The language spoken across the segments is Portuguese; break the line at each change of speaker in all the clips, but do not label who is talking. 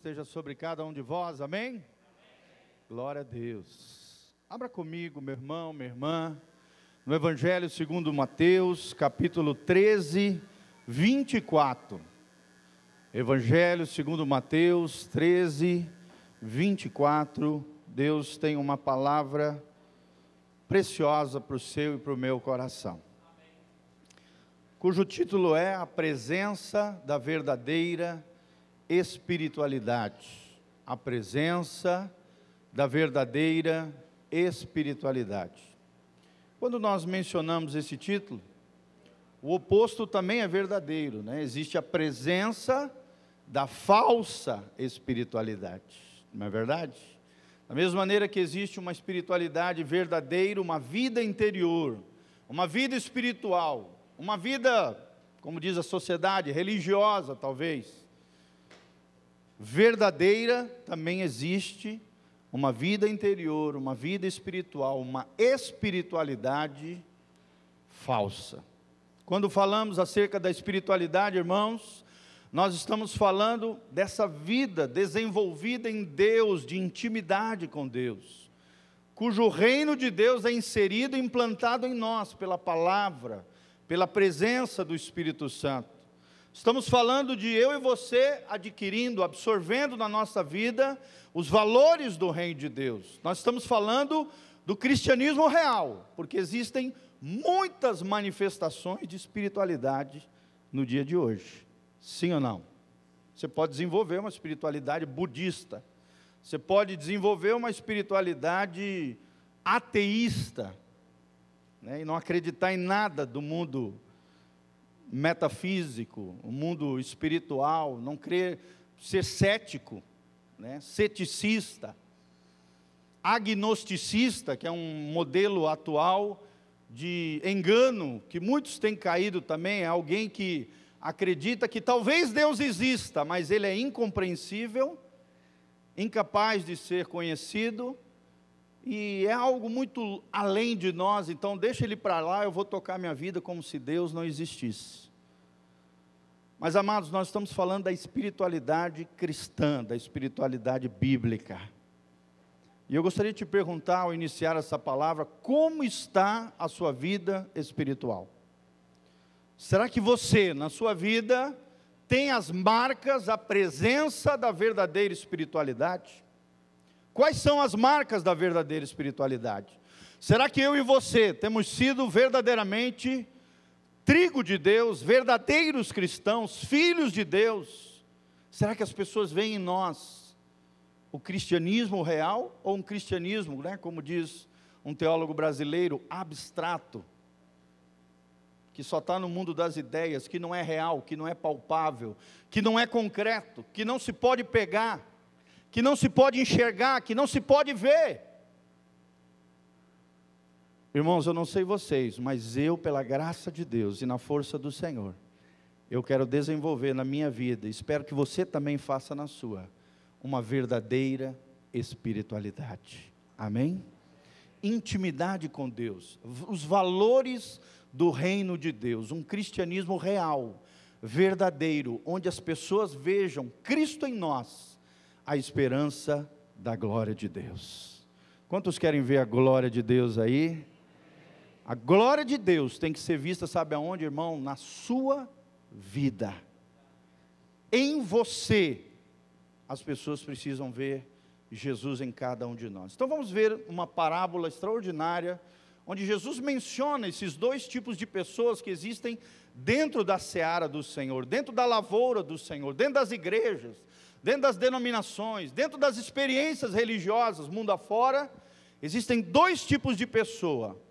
Esteja sobre cada um de vós, amém? Glória a Deus. Abra comigo, meu irmão, minha irmã, no Evangelho segundo Mateus, capítulo 13, 24. Evangelho segundo Mateus 13, 24. Deus tem uma palavra preciosa para o seu e para o meu coração, cujo título é A Presença da Verdadeira Espiritualidade. A presença da verdadeira espiritualidade. Quando nós mencionamos esse título, o oposto também é verdadeiro, né? Existe a presença da falsa espiritualidade, não é verdade? Da mesma maneira que existe uma espiritualidade verdadeira, uma vida interior, uma vida espiritual, uma vida, como diz a sociedade, religiosa talvez, verdadeira, também existe uma vida interior, uma vida espiritual, uma espiritualidade falsa. Quando falamos acerca da espiritualidade, irmãos, nós estamos falando dessa vida desenvolvida em Deus, de intimidade com Deus, cujo reino de Deus é inserido e implantado em nós pela palavra, pela presença do Espírito Santo. Estamos falando de eu e você adquirindo, absorvendo na nossa vida os valores do reino de Deus. Nós estamos falando do cristianismo real, porque existem muitas manifestações de espiritualidade no dia de hoje. Sim ou não? Você pode desenvolver uma espiritualidade budista, você pode desenvolver uma espiritualidade ateísta, né, e não acreditar em nada do mundo metafísico, o mundo espiritual, não crer, ser cético, né, ceticista, agnosticista, que é um modelo atual de engano, que muitos têm caído também, é alguém que acredita que talvez Deus exista, mas ele é incompreensível, incapaz de ser conhecido, e é algo muito além de nós, então deixa ele para lá, eu vou tocar minha vida como se Deus não existisse. Mas amados, nós estamos falando da espiritualidade cristã, da espiritualidade bíblica. E eu gostaria de te perguntar, ao iniciar essa palavra, como está a sua vida espiritual? Será que você, na sua vida, tem as marcas, a presença da verdadeira espiritualidade? Quais são as marcas da verdadeira espiritualidade? Será que eu e você temos sido verdadeiramente trigo de Deus, verdadeiros cristãos, filhos de Deus? Será que as pessoas veem em nós o cristianismo real ou um cristianismo, né, como diz um teólogo brasileiro, abstrato, que só está no mundo das ideias, que não é real, que não é palpável, que não é concreto, que não se pode pegar, que não se pode enxergar, que não se pode ver? Irmãos, eu não sei vocês, mas eu, pela graça de Deus e na força do Senhor, eu quero desenvolver na minha vida, espero que você também faça na sua, uma verdadeira espiritualidade. Amém? Intimidade com Deus, os valores do reino de Deus, um cristianismo real, verdadeiro, onde as pessoas vejam Cristo em nós, a esperança da glória de Deus. Quantos querem ver a glória de Deus aí? A glória de Deus tem que ser vista, sabe aonde, irmão? Na sua vida. Em você, as pessoas precisam ver Jesus em cada um de nós. Então vamos ver uma parábola extraordinária, onde Jesus menciona esses dois tipos de pessoas que existem dentro da seara do Senhor, dentro da lavoura do Senhor, dentro das igrejas, dentro das denominações, dentro das experiências religiosas, mundo afora, existem dois tipos de pessoa,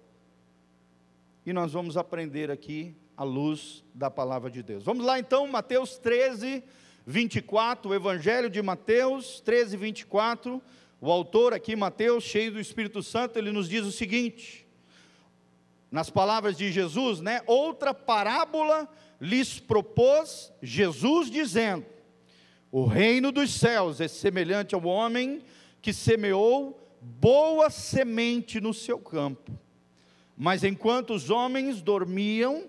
e nós vamos aprender aqui à luz da palavra de Deus. Vamos lá então, Mateus 13, 24, o Evangelho de Mateus 13, 24, o autor aqui, Mateus, cheio do Espírito Santo, ele nos diz o seguinte, nas palavras de Jesus, né? Outra parábola lhes propôs Jesus, dizendo: o reino dos céus é semelhante ao homem que semeou boa semente no seu campo. Mas enquanto os homens dormiam,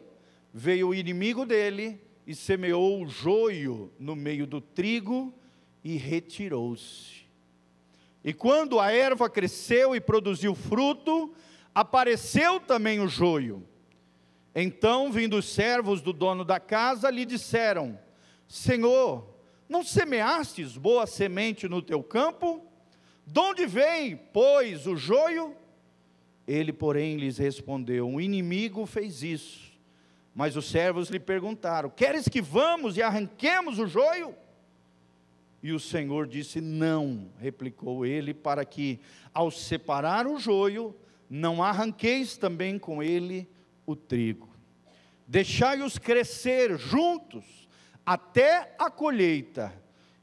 veio o inimigo dele e semeou o joio no meio do trigo e retirou-se. E quando a erva cresceu e produziu fruto, apareceu também o joio. Então, vindo os servos do dono da casa, lhe disseram: Senhor, não semeastes boa semente no teu campo? De onde vem, pois, o joio? Ele, porém, lhes respondeu: o inimigo fez isso. Mas os servos lhe perguntaram: queres que vamos e arranquemos o joio? E o Senhor disse: não, replicou ele, para que, ao separar o joio, não arranqueis também com ele o trigo. Deixai-os crescer juntos até a colheita,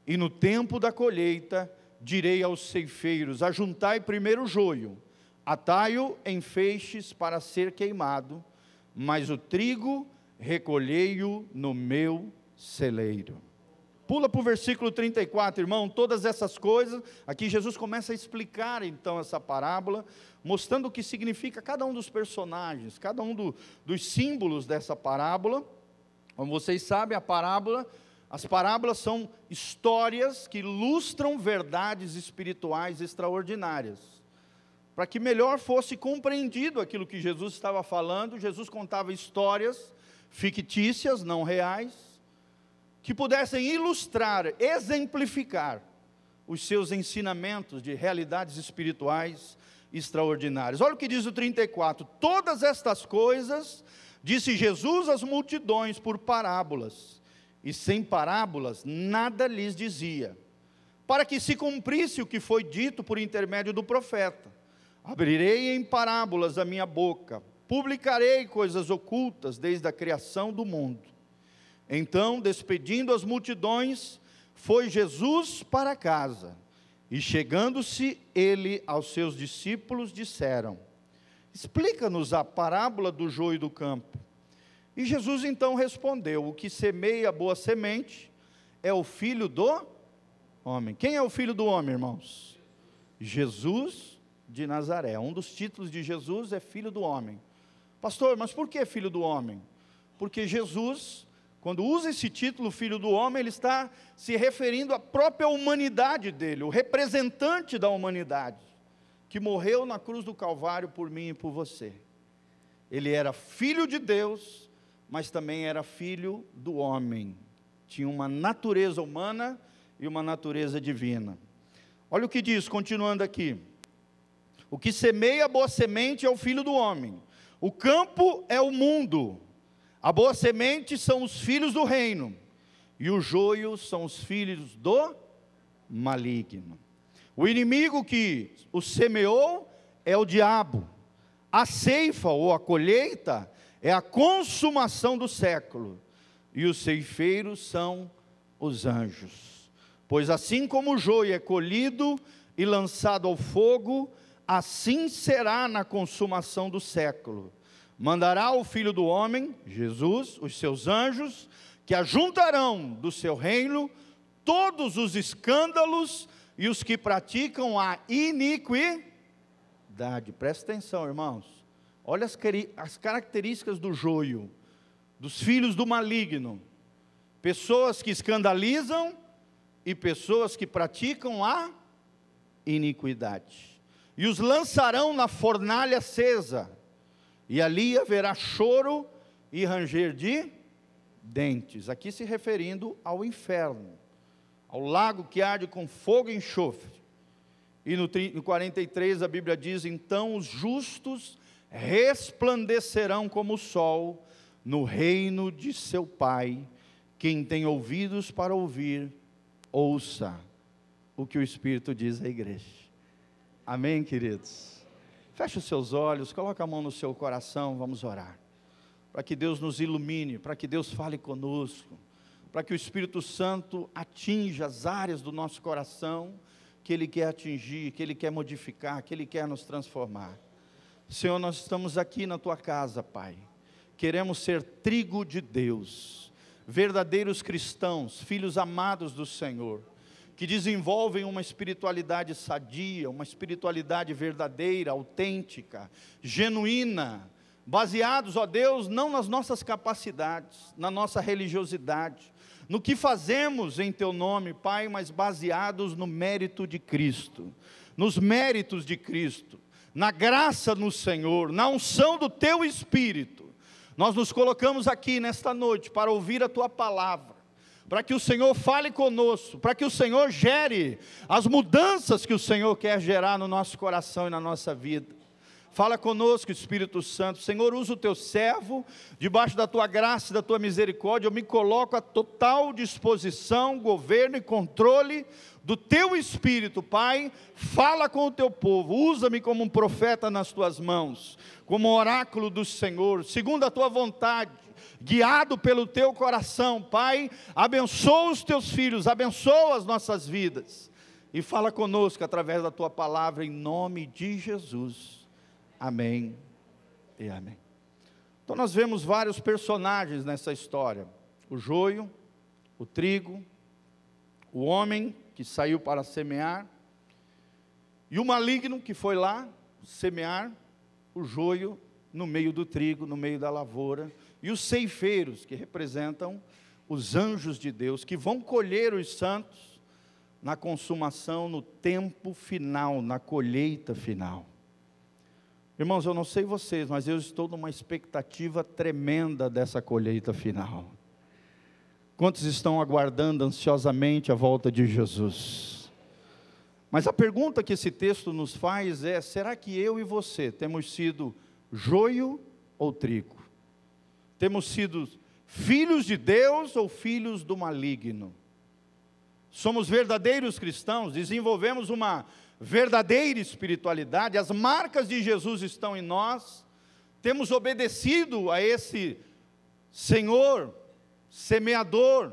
e no tempo da colheita direi aos ceifeiros: ajuntai primeiro o joio, atai-o em feixes para ser queimado, mas o trigo recolhei-o no meu celeiro. Pula para o versículo 34, irmão. Todas essas coisas, aqui Jesus começa a explicar então essa parábola, mostrando o que significa cada um dos personagens, cada um dos símbolos dessa parábola. Como vocês sabem, as parábolas são histórias que ilustram verdades espirituais extraordinárias. Para que melhor fosse compreendido aquilo que Jesus estava falando, Jesus contava histórias fictícias, não reais, que pudessem ilustrar, exemplificar os seus ensinamentos de realidades espirituais extraordinárias. Olha o que diz o 34: todas estas coisas disse Jesus às multidões por parábolas, e sem parábolas nada lhes dizia, para que se cumprisse o que foi dito por intermédio do profeta: abrirei em parábolas a minha boca, publicarei coisas ocultas desde a criação do mundo. Então, despedindo as multidões, foi Jesus para casa, e chegando-se ele aos seus discípulos, disseram: explica-nos a parábola do joio do campo. E Jesus então respondeu: o que semeia a boa semente é o filho do homem. Quem é o filho do homem, irmãos? Jesus de Nazaré. Um dos títulos de Jesus é filho do homem. Pastor, mas por que filho do homem? Porque Jesus, quando usa esse título, filho do homem, ele está se referindo à própria humanidade dele, o representante da humanidade, que morreu na cruz do Calvário por mim e por você. Ele era filho de Deus, mas também era filho do homem. Tinha uma natureza humana e uma natureza divina. Olha o que diz, continuando aqui: o que semeia a boa semente é o filho do homem. O campo é o mundo. A boa semente são os filhos do reino, e o joio são os filhos do maligno. O inimigo que o semeou é o diabo. A ceifa ou a colheita é a consumação do século, e os ceifeiros são os anjos. Pois assim como o joio é colhido e lançado ao fogo, assim será na consumação do século. Mandará o Filho do Homem, Jesus, os seus anjos, que ajuntarão do seu reino todos os escândalos e os que praticam a iniquidade. Presta atenção, irmãos. Olha as características do joio, dos filhos do maligno. Pessoas que escandalizam e pessoas que praticam a iniquidade. E os lançarão na fornalha acesa, e ali haverá choro e ranger de dentes. Aqui se referindo ao inferno, ao lago que arde com fogo e enxofre. E no 43 a Bíblia diz: então os justos resplandecerão como o sol no reino de seu Pai. Quem tem ouvidos para ouvir, ouça o que o Espírito diz à igreja. Amém, queridos? Feche os seus olhos, coloque a mão no seu coração, vamos orar. Para que Deus nos ilumine, para que Deus fale conosco, para que o Espírito Santo atinja as áreas do nosso coração que Ele quer atingir, que Ele quer modificar, que Ele quer nos transformar. Senhor, nós estamos aqui na Tua casa, Pai. Queremos ser trigo de Deus, verdadeiros cristãos, filhos amados do Senhor, que desenvolvem uma espiritualidade sadia, uma espiritualidade verdadeira, autêntica, genuína, baseados, ó Deus, não nas nossas capacidades, na nossa religiosidade, no que fazemos em Teu nome, Pai, mas baseados no mérito de Cristo, nos méritos de Cristo, na graça no Senhor, na unção do Teu Espírito. Nós nos colocamos aqui nesta noite para ouvir a Tua palavra, para que o Senhor fale conosco, para que o Senhor gere as mudanças que o Senhor quer gerar no nosso coração e na nossa vida. Fala conosco, Espírito Santo. Senhor, usa o Teu servo, debaixo da Tua graça e da Tua misericórdia, eu me coloco à total disposição, governo e controle do Teu Espírito, Pai. Fala com o Teu povo, usa-me como um profeta nas Tuas mãos, como oráculo do Senhor, segundo a Tua vontade, guiado pelo Teu coração, Pai. Abençoa os Teus filhos, abençoa as nossas vidas, e fala conosco através da Tua palavra, em nome de Jesus. Amém e amém. Então nós vemos vários personagens nessa história: o joio, o trigo, o homem que saiu para semear, e o maligno que foi lá semear o joio no meio do trigo, no meio da lavoura, e os ceifeiros, que representam os anjos de Deus, que vão colher os santos na consumação, no tempo final, na colheita final. Irmãos, eu não sei vocês, mas eu estou numa expectativa tremenda dessa colheita final. Quantos estão aguardando ansiosamente a volta de Jesus? Mas a pergunta que esse texto nos faz é: será que eu e você temos sido joio ou trigo? Temos sido filhos de Deus ou filhos do maligno? Somos verdadeiros cristãos, desenvolvemos uma verdadeira espiritualidade, as marcas de Jesus estão em nós, temos obedecido a esse Senhor, semeador,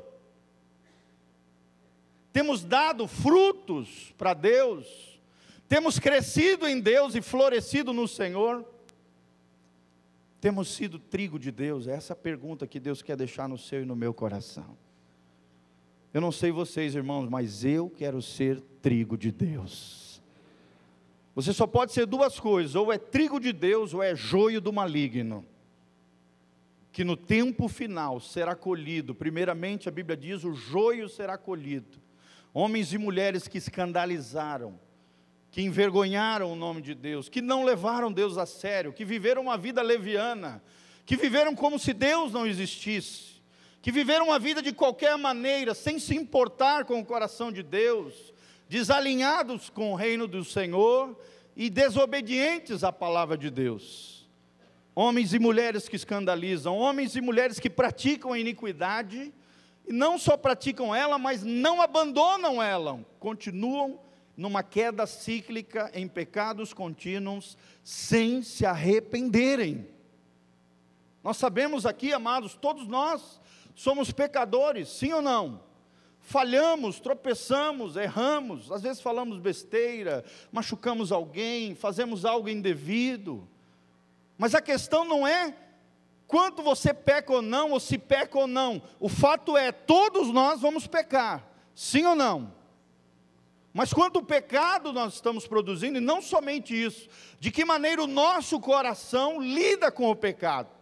temos dado frutos para Deus, temos crescido em Deus e florescido no Senhor, temos sido trigo de Deus? É essa a pergunta que Deus quer deixar no seu e no meu coração. Eu não sei vocês, irmãos, mas eu quero ser trigo de Deus. Você só pode ser duas coisas: ou é trigo de Deus, ou é joio do maligno, que no tempo final será colhido. Primeiramente a Bíblia diz: o joio será colhido. Homens e mulheres que escandalizaram, que envergonharam o nome de Deus, que não levaram Deus a sério, que viveram uma vida leviana, que viveram como se Deus não existisse, que viveram uma vida de qualquer maneira, sem se importar com o coração de Deus, desalinhados com o reino do Senhor e desobedientes à palavra de Deus. Homens e mulheres que escandalizam, homens e mulheres que praticam a iniquidade, e não só praticam ela, mas não abandonam ela, continuam numa queda cíclica, em pecados contínuos, sem se arrependerem. Nós sabemos aqui, amados, todos nós somos pecadores, sim ou não? Falhamos, tropeçamos, erramos, às vezes falamos besteira, machucamos alguém, fazemos algo indevido, mas a questão não é quanto você peca ou não, ou se peca ou não, o fato é, todos nós vamos pecar, sim ou não? Mas quanto pecado nós estamos produzindo, e não somente isso, de que maneira o nosso coração lida com o pecado,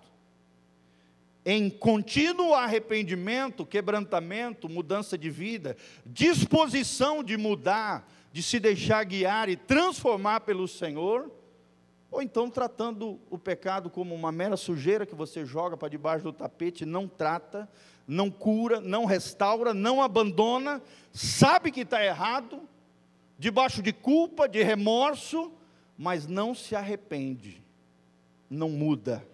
em contínuo arrependimento, quebrantamento, mudança de vida, disposição de mudar, de se deixar guiar e transformar pelo Senhor, ou então tratando o pecado como uma mera sujeira que você joga para debaixo do tapete, não trata, não cura, não restaura, não abandona, sabe que está errado, debaixo de culpa, de remorso, mas não se arrepende, não muda,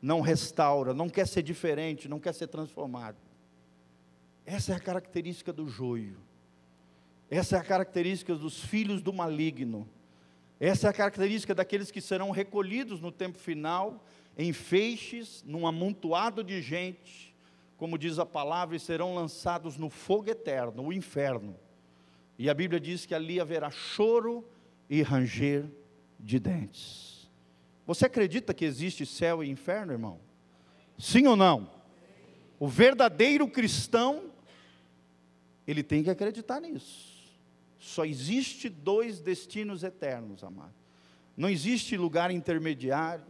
não restaura, não quer ser diferente, não quer ser transformado. Essa é a característica do joio, essa é a característica dos filhos do maligno, essa é a característica daqueles que serão recolhidos no tempo final, em feixes, num amontoado de gente, como diz a palavra, e serão lançados no fogo eterno, o inferno, e a Bíblia diz que ali haverá choro e ranger de dentes. Você acredita que existe céu e inferno, irmão? Sim ou não? O verdadeiro cristão, ele tem que acreditar nisso. Só existe dois destinos eternos, amado. Não existe lugar intermediário,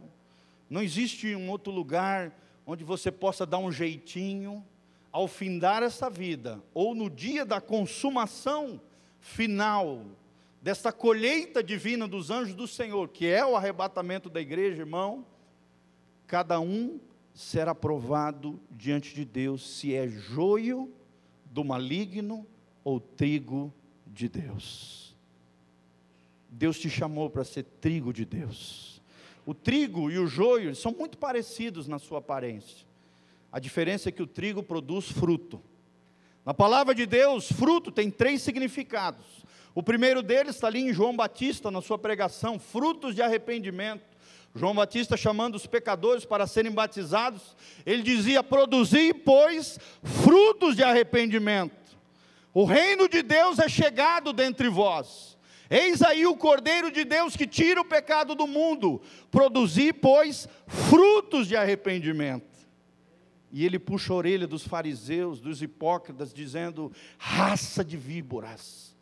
Não existe um outro lugar onde você possa dar um jeitinho, ao findar essa vida, ou no dia da consumação final, desta colheita divina dos anjos do Senhor, que é o arrebatamento da igreja, irmão, cada um será provado diante de Deus, se é joio do maligno ou trigo de Deus. Deus te chamou para ser trigo de Deus. O trigo e o joio são muito parecidos na sua aparência. A diferença é que o trigo produz fruto. Na palavra de Deus, fruto tem 3 significados. O primeiro deles está ali em João Batista, na sua pregação, frutos de arrependimento. João Batista chamando os pecadores para serem batizados, ele dizia: produzi, pois, frutos de arrependimento. O reino de Deus é chegado dentre vós. Eis aí o Cordeiro de Deus que tira o pecado do mundo. Produzi, pois, frutos de arrependimento. E ele puxa a orelha dos fariseus, dos hipócritas, dizendo: raça de víboras,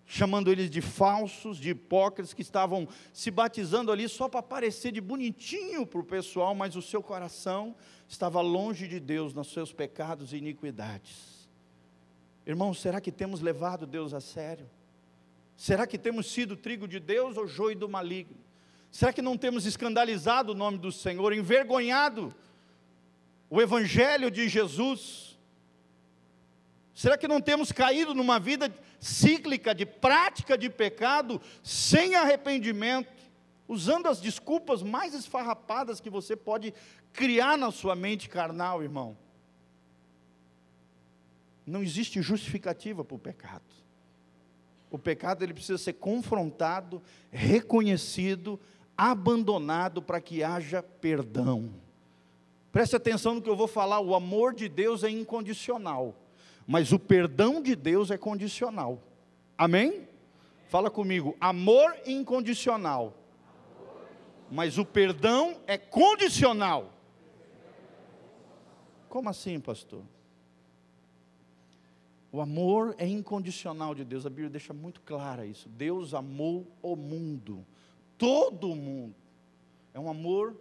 chamando eles de falsos, de hipócritas, que estavam se batizando ali só para parecer de bonitinho para o pessoal, mas o seu coração estava longe de Deus nos seus pecados e iniquidades. Irmãos, será que temos levado Deus a sério? Será que temos sido trigo de Deus ou joio do maligno? Será que não temos escandalizado o nome do Senhor, envergonhado o Evangelho de Jesus? Será que não temos caído numa vida cíclica de prática de pecado, sem arrependimento, usando as desculpas mais esfarrapadas que você pode criar na sua mente carnal, irmão? Não existe justificativa para o pecado. O pecado, ele precisa ser confrontado, reconhecido, abandonado, para que haja perdão. Preste atenção no que eu vou falar. O amor de Deus é incondicional, mas o perdão de Deus é condicional. Amém? Fala comigo. Amor incondicional, mas o perdão é condicional. Como assim, pastor? O amor é incondicional de Deus. A Bíblia deixa muito clara isso. Deus amou o mundo, todo o mundo. É um amor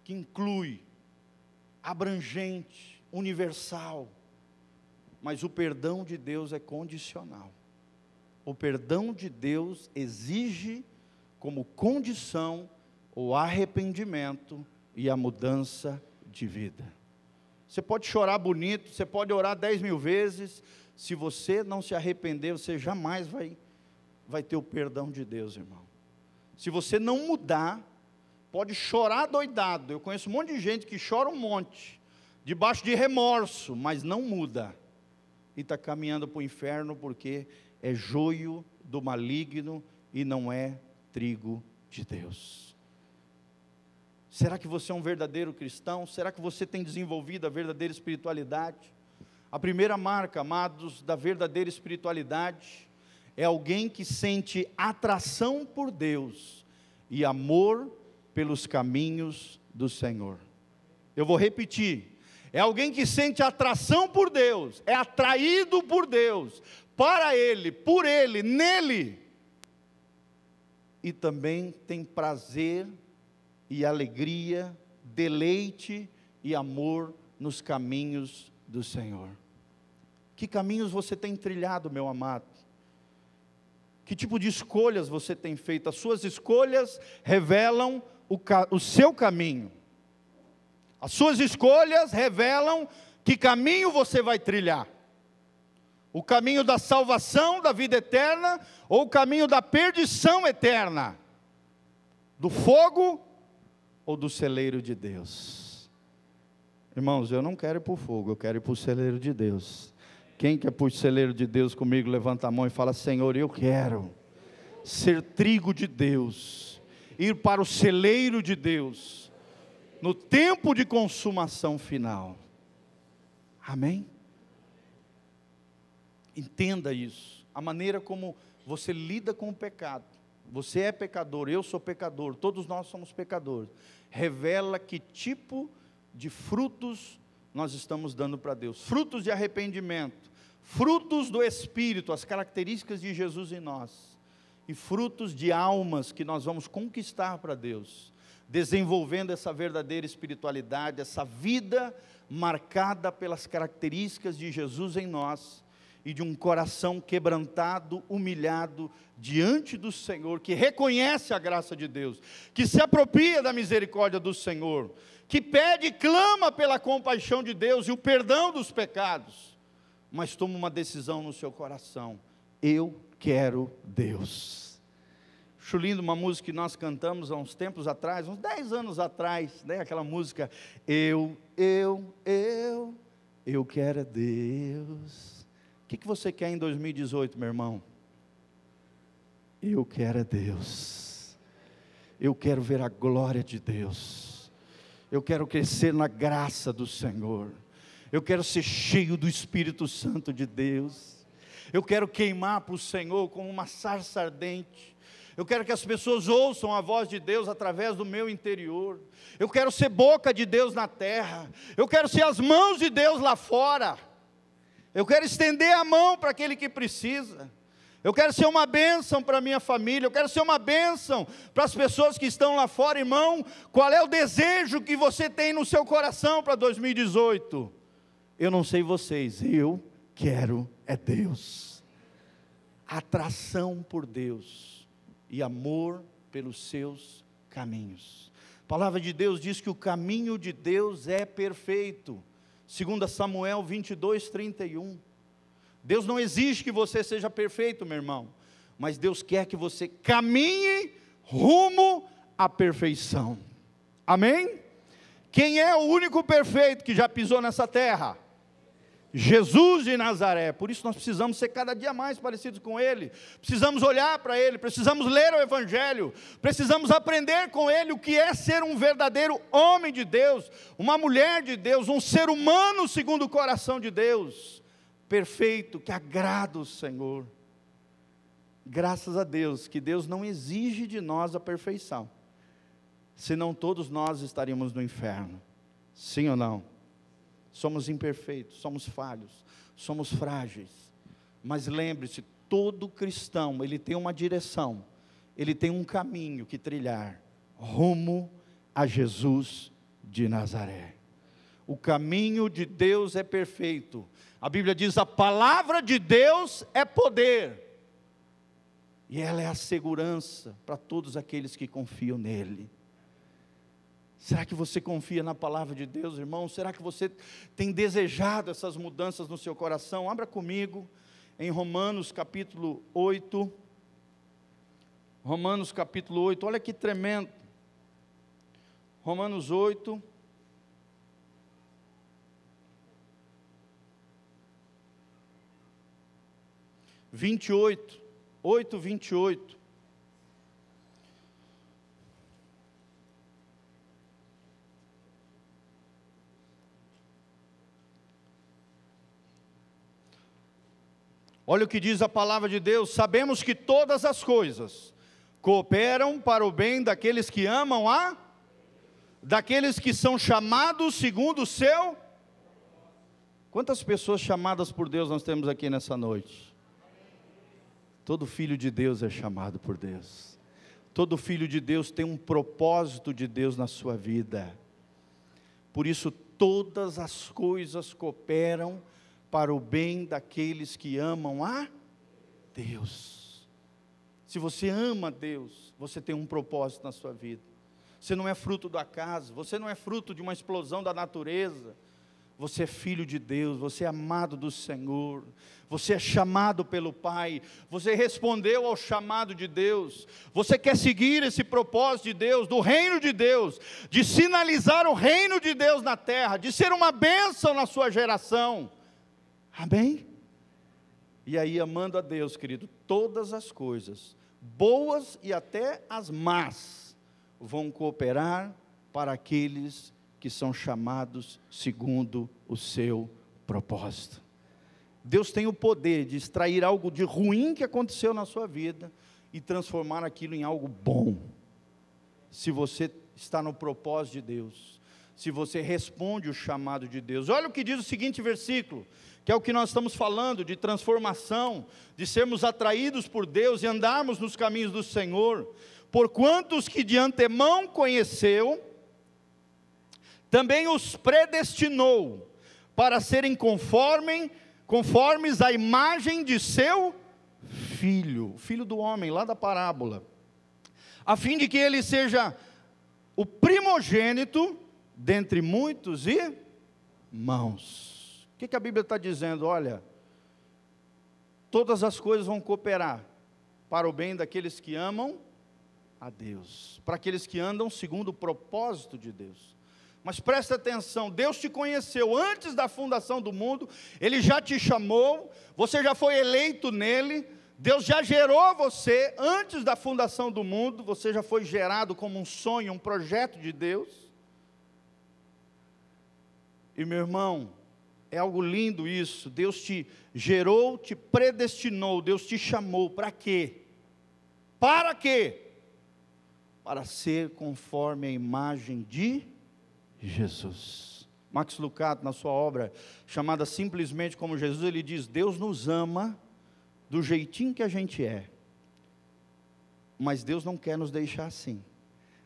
que inclui, abrangente, universal. Mas o perdão de Deus é condicional. O perdão de Deus exige como condição o arrependimento e a mudança de vida. Você pode chorar bonito, você pode orar 10.000 vezes, se você não se arrepender, você jamais vai ter o perdão de Deus, irmão. Se você não mudar, pode chorar doidado. Eu conheço um monte de gente que chora um monte, debaixo de remorso, mas não muda. E está caminhando para o inferno, porque é joio do maligno e não é trigo de Deus. Será que você é um verdadeiro cristão? Será que você tem desenvolvido a verdadeira espiritualidade? A primeira marca, amados, da verdadeira espiritualidade é alguém que sente atração por Deus e amor pelos caminhos do Senhor. Eu vou repetir. É alguém que sente atração por Deus, é atraído por Deus, para Ele, por Ele, nele, e também tem prazer e alegria, deleite e amor nos caminhos do Senhor. Que caminhos você tem trilhado, meu amado? Que tipo de escolhas você tem feito? As suas escolhas revelam o seu caminho. As suas escolhas revelam que caminho você vai trilhar. O caminho da salvação, da vida eterna, ou o caminho da perdição eterna? Do fogo ou do celeiro de Deus? Irmãos, eu não quero ir para o fogo, eu quero ir para o celeiro de Deus. Quem quer ir para o celeiro de Deus comigo, levanta a mão e fala: Senhor, eu quero ser trigo de Deus, ir para o celeiro de Deus, no tempo de consumação final. Amém? Entenda isso. A maneira como você lida com o pecado. Você é pecador, eu sou pecador, todos nós somos pecadores. Revela que tipo de frutos nós estamos dando para Deus. Frutos de arrependimento, frutos do Espírito, as características de Jesus em nós. E frutos de almas que nós vamos conquistar para Deus. desenvolvendo essa verdadeira espiritualidade, essa vida marcada pelas características de Jesus em nós, e de um coração quebrantado, humilhado, diante do Senhor, que reconhece a graça de Deus, que se apropria da misericórdia do Senhor, que pede e clama pela compaixão de Deus e o perdão dos pecados, mas toma uma decisão no seu coração: eu quero Deus. Acho lindo uma música que nós cantamos há uns tempos atrás, uns 10 anos atrás, né? Aquela música, eu quero é Deus. O que você quer em 2018, meu irmão? Eu quero é Deus. Eu quero ver a glória de Deus. Eu quero crescer na graça do Senhor. Eu quero ser cheio do Espírito Santo de Deus. Eu quero queimar para o Senhor como uma sarça ardente. Eu quero que as pessoas ouçam a voz de Deus através do meu interior. Eu quero ser boca de Deus na terra. Eu quero ser as mãos de Deus lá fora. Eu quero estender a mão para aquele que precisa. Eu quero ser uma bênção para a minha família. Eu quero ser uma bênção para as pessoas que estão lá fora. Irmão, qual é o desejo que você tem no seu coração para 2018? Eu não sei vocês, eu quero é Deus. Atração por Deus e amor pelos seus caminhos. A palavra de Deus diz que o caminho de Deus é perfeito. 2 Samuel 22:31. Deus não exige que você seja perfeito, meu irmão, mas Deus quer que você caminhe rumo à perfeição. Amém? Quem é o único perfeito que já pisou nessa terra? Jesus de Nazaré. Por isso nós precisamos ser cada dia mais parecidos com Ele, precisamos olhar para Ele, precisamos ler o Evangelho, precisamos aprender com Ele o que é ser um verdadeiro homem de Deus, uma mulher de Deus, um ser humano segundo o coração de Deus, perfeito, que agrada o Senhor. Graças a Deus, que Deus não exige de nós a perfeição, senão todos nós estaríamos no inferno, sim ou não? Somos imperfeitos, somos falhos, somos frágeis, mas lembre-se, todo cristão, ele tem uma direção, ele tem um caminho que trilhar, rumo a Jesus de Nazaré. O caminho de Deus é perfeito, a Bíblia diz, a palavra de Deus é poder, e ela é a segurança para todos aqueles que confiam nele. Será que você confia na palavra de Deus, irmão? Será que você tem desejado essas mudanças no seu coração? Abra comigo em Romanos capítulo 8. Romanos capítulo 8, olha que tremendo. Romanos 8. Oito, 28. Olha o que diz a palavra de Deus: sabemos que todas as coisas cooperam para o bem daqueles que amam daqueles que são chamados segundo o seu. Quantas pessoas chamadas por Deus nós temos aqui nessa noite? Todo filho de Deus é chamado por Deus. Todo filho de Deus tem um propósito de Deus na sua vida. Por isso todas as coisas cooperam para o bem daqueles que amam a Deus. Se você ama Deus, você tem um propósito na sua vida. Você não é fruto do acaso, você não é fruto de uma explosão da natureza. Você é filho de Deus, você é amado do Senhor, você é chamado pelo Pai, você respondeu ao chamado de Deus, você quer seguir esse propósito de Deus, do reino de Deus, de sinalizar o reino de Deus na terra, de ser uma bênção na sua geração. Amém? E aí, amando a Deus, querido, todas as coisas, boas e até as más, vão cooperar para aqueles que são chamados segundo o seu propósito. Deus tem o poder de extrair algo de ruim que aconteceu na sua vida e transformar aquilo em algo bom. Se você está no propósito de Deus, se você responde o chamado de Deus. Olha o que diz o seguinte versículo, que é o que nós estamos falando, de transformação, de sermos atraídos por Deus e andarmos nos caminhos do Senhor. porquanto os que de antemão conheceu, também os predestinou para serem conformes à imagem de seu Filho, Filho do homem, lá da parábola, a fim de que ele seja o primogênito dentre muitos irmãos. O que a Bíblia está dizendo? Olha, todas as coisas vão cooperar para o bem daqueles que amam a Deus, para aqueles que andam segundo o propósito de Deus. Mas presta atenção, Deus te conheceu antes da fundação do mundo, Ele já te chamou, você já foi eleito nele, Deus já gerou você antes da fundação do mundo, você já foi gerado como um sonho, um projeto de Deus. E meu irmão, é algo lindo isso, Deus te gerou, te predestinou, Deus te chamou, para quê? Para quê? Para ser conforme a imagem de Jesus. Max Lucado, na sua obra chamada Simplesmente como Jesus, ele diz: Deus nos ama do jeitinho que a gente é, mas Deus não quer nos deixar assim.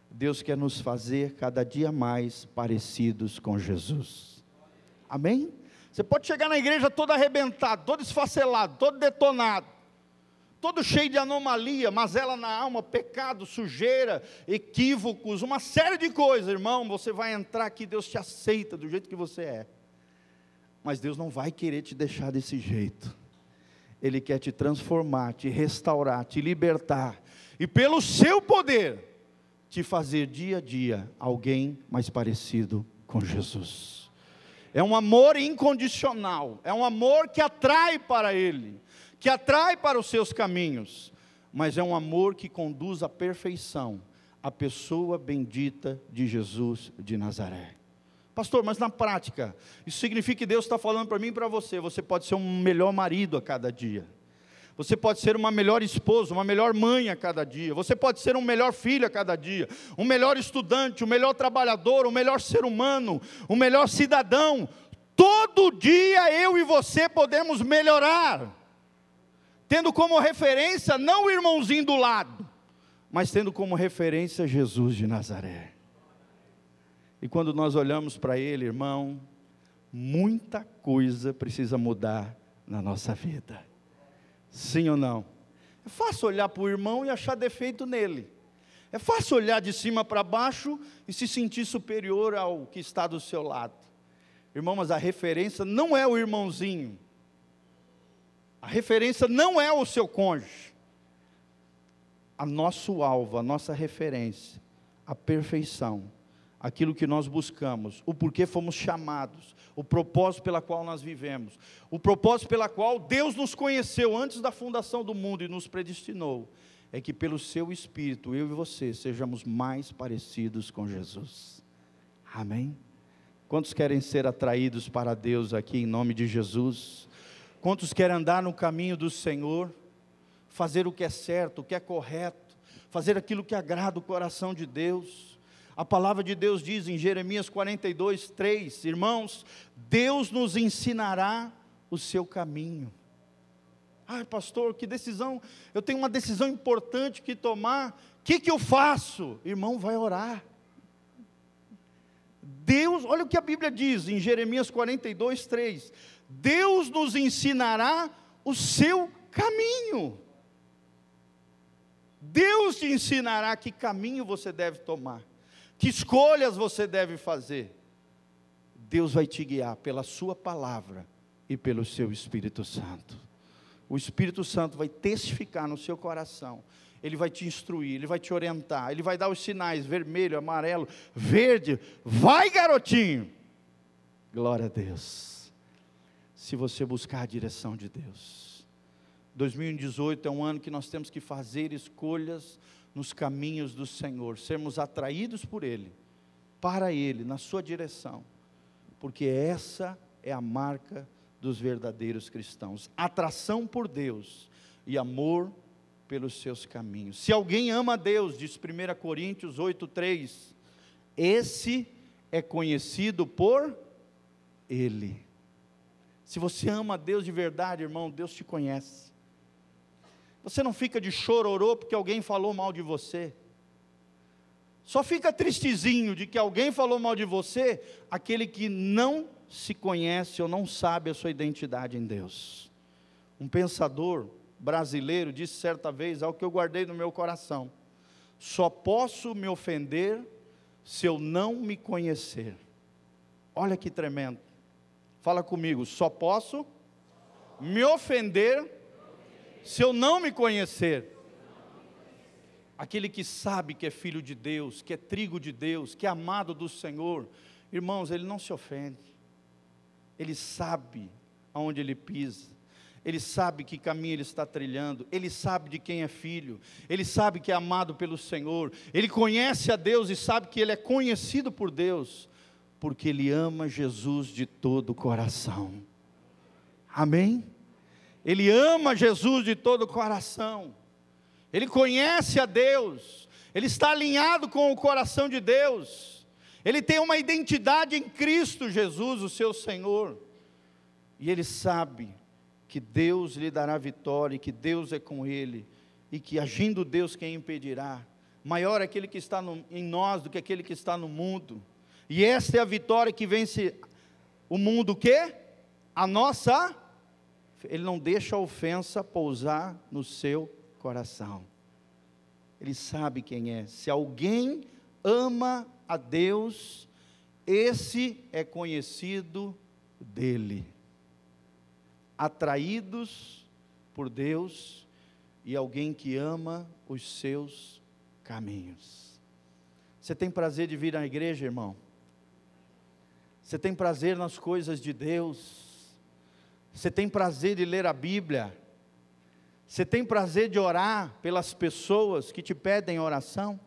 Deus quer nos fazer cada dia mais parecidos com Jesus. Amém? Você pode chegar na igreja todo arrebentado, todo esfacelado, todo detonado, todo cheio de anomalia, mazela na alma, pecado, sujeira, equívocos, uma série de coisas, irmão. Você vai entrar aqui, Deus te aceita do jeito que você é, mas Deus não vai querer te deixar desse jeito. Ele quer te transformar, te restaurar, te libertar, e pelo seu poder, te fazer dia a dia alguém mais parecido com Jesus. É um amor incondicional, é um amor que atrai para Ele, que atrai para os seus caminhos, mas é um amor que conduz à perfeição, a pessoa bendita de Jesus de Nazaré. Pastor, mas na prática, isso significa que Deus está falando para mim e para você: você pode ser um melhor marido a cada dia, você pode ser uma melhor esposa, uma melhor mãe a cada dia, você pode ser um melhor filho a cada dia, um melhor estudante, um melhor trabalhador, um melhor ser humano, um melhor cidadão. Todo dia eu e você podemos melhorar, tendo como referência não o irmãozinho do lado, mas tendo como referência Jesus de Nazaré. E quando nós olhamos para Ele, irmão, muita coisa precisa mudar na nossa vida. Sim ou não? É fácil olhar para o irmão e achar defeito nele. É fácil olhar de cima para baixo e se sentir superior ao que está do seu lado. Irmão, mas a referência não é o irmãozinho. A referência não é o seu cônjuge. A nosso alvo, a nossa referência, a perfeição, aquilo que nós buscamos, o porquê fomos chamados, o propósito pela qual nós vivemos, o propósito pela qual Deus nos conheceu antes da fundação do mundo e nos predestinou, é que pelo seu Espírito, eu e você, sejamos mais parecidos com Jesus. Amém? Quantos querem ser atraídos para Deus aqui em nome de Jesus? Quantos querem andar no caminho do Senhor, fazer o que é certo, o que é correto, fazer aquilo que agrada o coração de Deus? A palavra de Deus diz em Jeremias 42, 3, irmãos, Deus nos ensinará o seu caminho. Ai, pastor, que decisão, eu tenho uma decisão importante que tomar, o que eu faço? Irmão, vai orar. Deus, olha o que a Bíblia diz em Jeremias 42, 3, Deus nos ensinará o seu caminho. Deus te ensinará que caminho você deve tomar, que escolhas você deve fazer. Deus vai te guiar pela sua palavra e pelo seu Espírito Santo. O Espírito Santo vai testificar no seu coração, ele vai te instruir, ele vai te orientar, ele vai dar os sinais, vermelho, amarelo, verde, vai garotinho, glória a Deus, se você buscar a direção de Deus. 2018 é um ano que nós temos que fazer escolhas nos caminhos do Senhor, sermos atraídos por Ele, para Ele, na sua direção, porque essa é a marca dos verdadeiros cristãos, atração por Deus e amor pelos seus caminhos. Se alguém ama a Deus, diz 1 Coríntios 8:3, esse é conhecido por Ele. Se você ama a Deus de verdade, irmão, Deus te conhece. Você não fica de chororô porque alguém falou mal de você. Só fica tristezinho de que alguém falou mal de você, aquele que não se conhece ou não sabe a sua identidade em Deus. Um pensador brasileiro disse certa vez, algo que eu guardei no meu coração: só posso me ofender se eu não me conhecer. Olha que tremendo. Fala comigo: só posso me ofender se eu não me conhecer. Aquele que sabe que é filho de Deus, que é trigo de Deus, que é amado do Senhor, irmãos, ele não se ofende. Ele sabe aonde ele pisa. Ele sabe que caminho ele está trilhando, ele sabe de quem é filho, ele sabe que é amado pelo Senhor, ele conhece a Deus e sabe que ele é conhecido por Deus, porque ele ama Jesus de todo o coração. Amém? Ele ama Jesus de todo o coração, ele conhece a Deus, ele está alinhado com o coração de Deus, ele tem uma identidade em Cristo Jesus, o seu Senhor, e ele sabe que Deus lhe dará vitória, e que Deus é com ele, e que agindo Deus quem impedirá? Maior é aquele que está em nós do que aquele que está no mundo, e esta é a vitória que vence o mundo, o quê? A nossa, ele não deixa a ofensa pousar no seu coração, ele sabe quem é. Se alguém ama a Deus, esse é conhecido dele. Atraídos por Deus e alguém que ama os seus caminhos. Você tem prazer de vir à igreja, irmão? Você tem prazer nas coisas de Deus? Você tem prazer de ler a Bíblia? Você tem prazer de orar pelas pessoas que te pedem oração?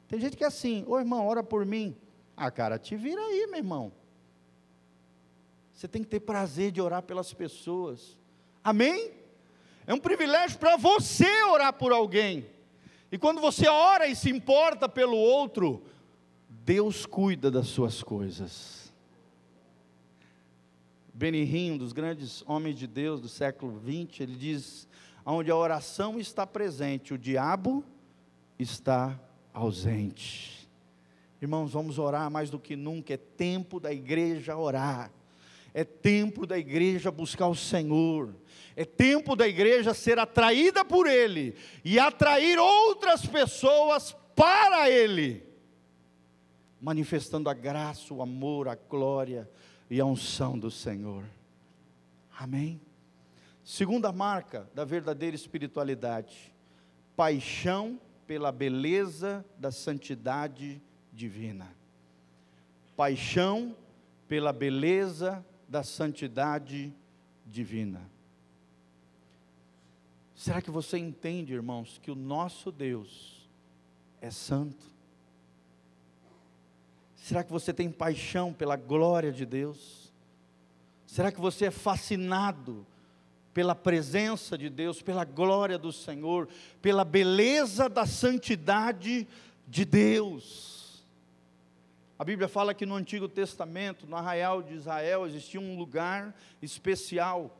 Tem gente que é assim: ô irmão, ora por mim. Ah, cara, te vira aí, meu irmão. Você tem que ter prazer de orar pelas pessoas. Amém? É um privilégio para você orar por alguém. E quando você ora e se importa pelo outro, Deus cuida das suas coisas. Benihim, um dos grandes homens de Deus do século XX, ele diz: onde a oração está presente, o diabo está ausente. Irmãos, vamos orar mais do que nunca. É tempo da igreja orar. É tempo da igreja buscar o Senhor, é tempo da igreja ser atraída por Ele, e atrair outras pessoas para Ele, manifestando a graça, o amor, a glória e a unção do Senhor. Amém? Segunda marca da verdadeira espiritualidade: paixão pela beleza da santidade divina. Paixão pela beleza da santidade divina. Será que você entende, irmãos, que o nosso Deus é santo? Será que você tem paixão pela glória de Deus? Será que você é fascinado pela presença de Deus, pela glória do Senhor, pela beleza da santidade de Deus? A Bíblia fala que no Antigo Testamento, no arraial de Israel, existia um lugar especial,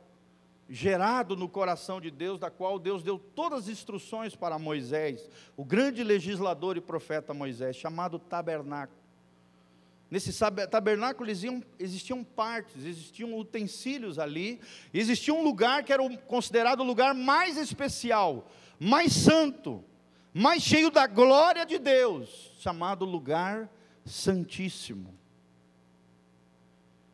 gerado no coração de Deus, da qual Deus deu todas as instruções para Moisés, o grande legislador e profeta Moisés, chamado tabernáculo. Nesse tabernáculo existiam partes, existiam utensílios ali, existia um lugar que era considerado o lugar mais especial, mais santo, mais cheio da glória de Deus, chamado lugar santíssimo.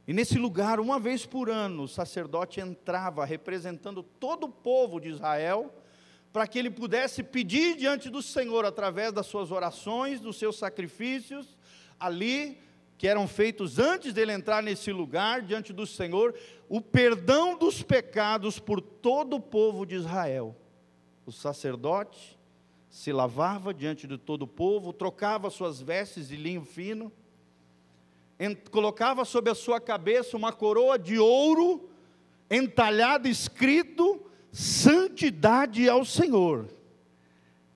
E nesse lugar, uma vez por ano, o sacerdote entrava representando todo o povo de Israel, para que ele pudesse pedir diante do Senhor, através das suas orações, dos seus sacrifícios, ali, que eram feitos antes dele entrar nesse lugar, diante do Senhor, o perdão dos pecados por todo o povo de Israel. O sacerdote se lavava diante de todo o povo, trocava suas vestes de linho fino, colocava sobre a sua cabeça uma coroa de ouro, entalhada, escrito, santidade ao Senhor,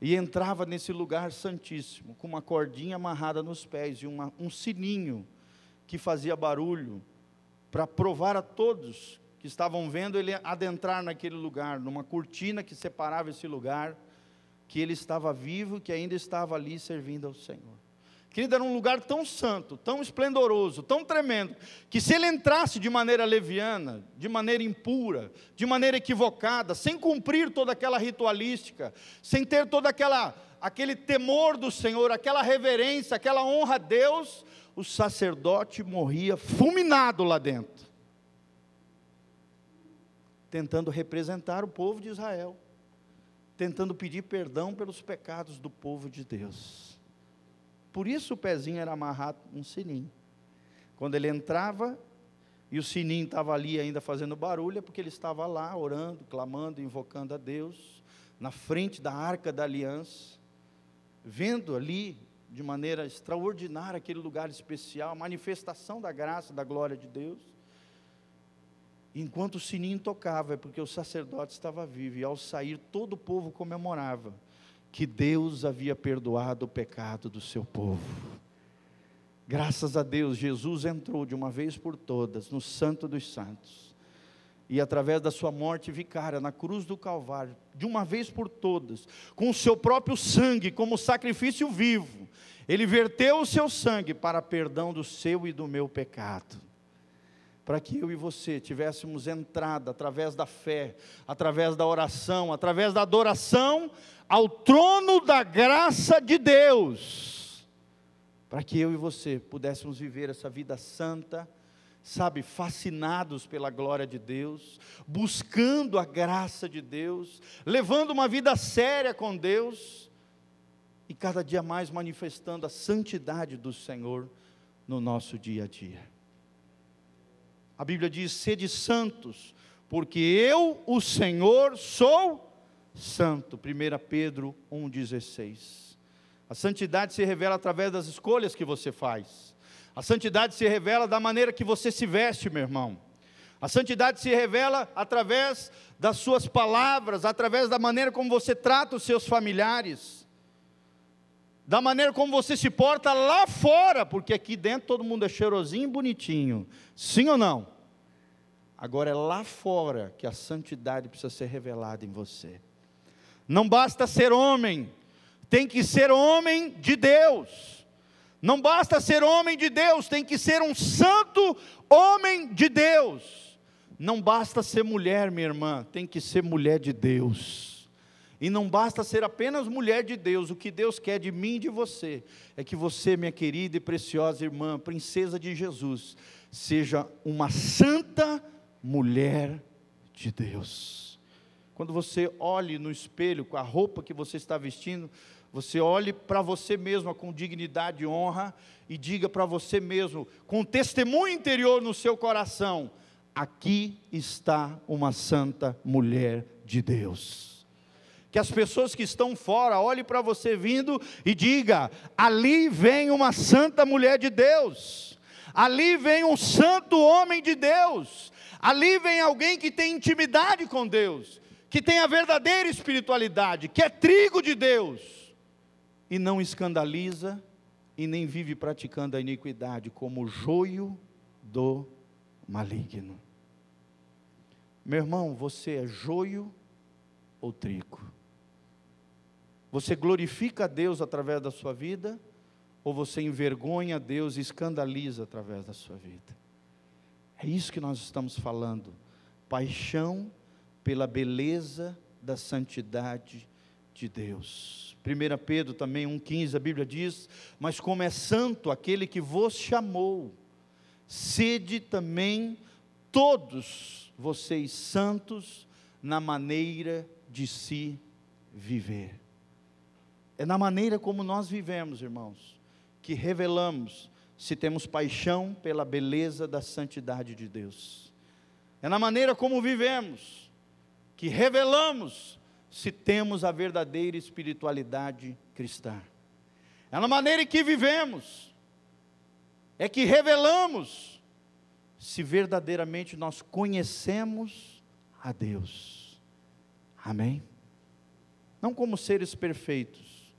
e entrava nesse lugar santíssimo, com uma cordinha amarrada nos pés, e um sininho, que fazia barulho, para provar a todos que estavam vendo ele adentrar naquele lugar, numa cortina que separava esse lugar, que ele estava vivo, que ainda estava ali servindo ao Senhor. Querido, era um lugar tão santo, tão esplendoroso, tão tremendo, que se ele entrasse de maneira leviana, de maneira impura, de maneira equivocada, sem cumprir toda aquela ritualística, sem ter todo aquele temor do Senhor, aquela reverência, aquela honra a Deus, o sacerdote morria fulminado lá dentro, tentando representar o povo de Israel, tentando pedir perdão pelos pecados do povo de Deus. Por isso o pezinho era amarrado um sininho. Quando ele entrava, e o sininho estava ali ainda fazendo barulho, é porque ele estava lá orando, clamando, invocando a Deus, na frente da Arca da Aliança, vendo ali, de maneira extraordinária, aquele lugar especial, a manifestação da graça, da glória de Deus. Enquanto o sininho tocava, é porque o sacerdote estava vivo, e ao sair todo o povo comemorava, que Deus havia perdoado o pecado do seu povo. Graças a Deus, Jesus entrou de uma vez por todas, no Santo dos Santos, e através da sua morte vicária, na cruz do Calvário, de uma vez por todas, com o seu próprio sangue, como sacrifício vivo, ele verteu o seu sangue para perdão do seu e do meu pecado, para que eu e você tivéssemos entrada, através da fé, através da oração, através da adoração, ao trono da graça de Deus, para que eu e você pudéssemos viver essa vida santa, sabe, fascinados pela glória de Deus, buscando a graça de Deus, levando uma vida séria com Deus, e cada dia mais manifestando a santidade do Senhor no nosso dia a dia. A Bíblia diz: sede santos, porque eu, o Senhor, sou santo. 1 Pedro 1,16. A santidade se revela através das escolhas que você faz. A santidade se revela da maneira que você se veste, meu irmão. A santidade se revela através das suas palavras, através da maneira como você trata os seus familiares, da maneira como você se porta lá fora, porque aqui dentro todo mundo é cheirosinho e bonitinho, sim ou não? Agora é lá fora que a santidade precisa ser revelada em você. Não basta ser homem, tem que ser homem de Deus. Não basta ser homem de Deus, tem que ser um santo homem de Deus. Não basta ser mulher, minha irmã, tem que ser mulher de Deus. E não basta ser apenas mulher de Deus, o que Deus quer de mim e de você, é que você, minha querida e preciosa irmã, princesa de Jesus, seja uma santa mulher de Deus. Quando você olhe no espelho, com a roupa que você está vestindo, você olhe para você mesma com dignidade e honra, e diga para você mesmo, com testemunho interior no seu coração: aqui está uma santa mulher de Deus. Que as pessoas que estão fora olhem para você vindo e diga: ali vem uma santa mulher de Deus, ali vem um santo homem de Deus, ali vem alguém que tem intimidade com Deus, que tem a verdadeira espiritualidade, que é trigo de Deus, e não escandaliza, e nem vive praticando a iniquidade, como o joio do maligno. Meu irmão, você é joio ou trigo? Você glorifica a Deus através da sua vida, ou você envergonha a Deus e escandaliza através da sua vida? É isso que nós estamos falando, paixão pela beleza da santidade de Deus. 1 Pedro também 1,15, a Bíblia diz: mas como é santo aquele que vos chamou, sede também todos vocês santos na maneira de se viver. É na maneira como nós vivemos, irmãos, que revelamos se temos paixão pela beleza da santidade de Deus. É na maneira como vivemos que revelamos se temos a verdadeira espiritualidade cristã. É na maneira em que vivemos é que revelamos se verdadeiramente nós conhecemos a Deus. Amém? Não como seres perfeitos,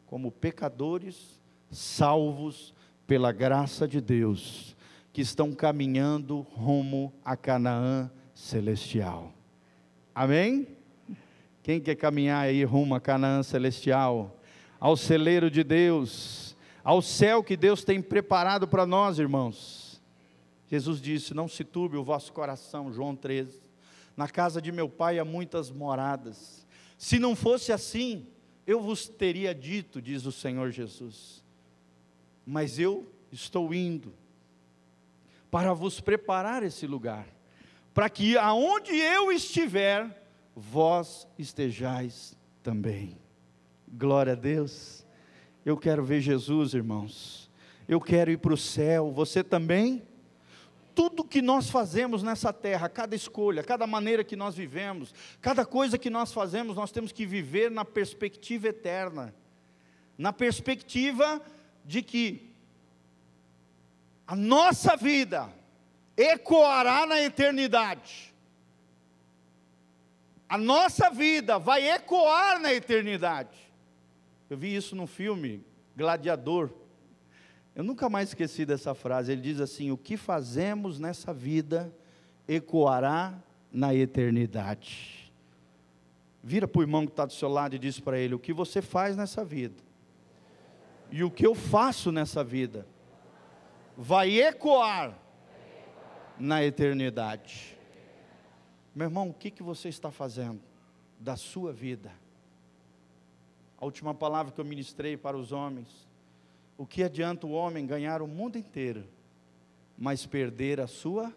como pecadores salvos pela graça de Deus, que estão caminhando rumo a Canaã celestial. Amém? Quem quer caminhar aí rumo a Canaã celestial? Ao celeiro de Deus, ao céu que Deus tem preparado para nós, irmãos. Jesus disse: não se turbe o vosso coração, João 13, na casa de meu pai há muitas moradas, se não fosse assim, eu vos teria dito, diz o Senhor Jesus, mas eu estou indo, para vos preparar esse lugar, para que aonde eu estiver, vós estejais também. Glória a Deus. Eu quero ver Jesus, irmãos, eu quero ir para o céu, você também? Tudo que nós fazemos nessa terra, cada escolha, cada maneira que nós vivemos, cada coisa que nós fazemos, nós temos que viver na perspectiva eterna, na perspectiva de que a nossa vida ecoará na eternidade, a nossa vida vai ecoar na eternidade. Eu vi isso no filme Gladiador, eu nunca mais esqueci dessa frase. Ele diz assim: o que fazemos nessa vida ecoará na eternidade. Vira para o irmão que está do seu lado e diz para ele: o que você faz nessa vida, e o que eu faço nessa vida, vai ecoar na eternidade. Meu irmão, o que você está fazendo da sua vida? A última palavra que eu ministrei para os homens: o que adianta o homem ganhar o mundo inteiro, mas perder a sua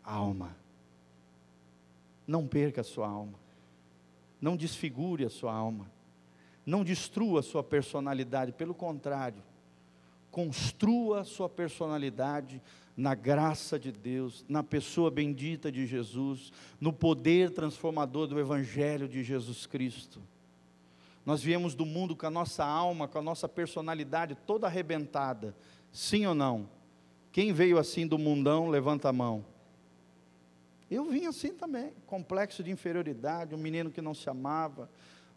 alma? Não perca a sua alma, não desfigure a sua alma, não destrua a sua personalidade, pelo contrário, construa a sua personalidade na graça de Deus, na pessoa bendita de Jesus, no poder transformador do Evangelho de Jesus Cristo. Nós viemos do mundo com a nossa alma, com a nossa personalidade toda arrebentada, sim ou não? Quem veio assim do mundão, levanta a mão. Eu vim assim também, complexo de inferioridade, um menino que não se amava,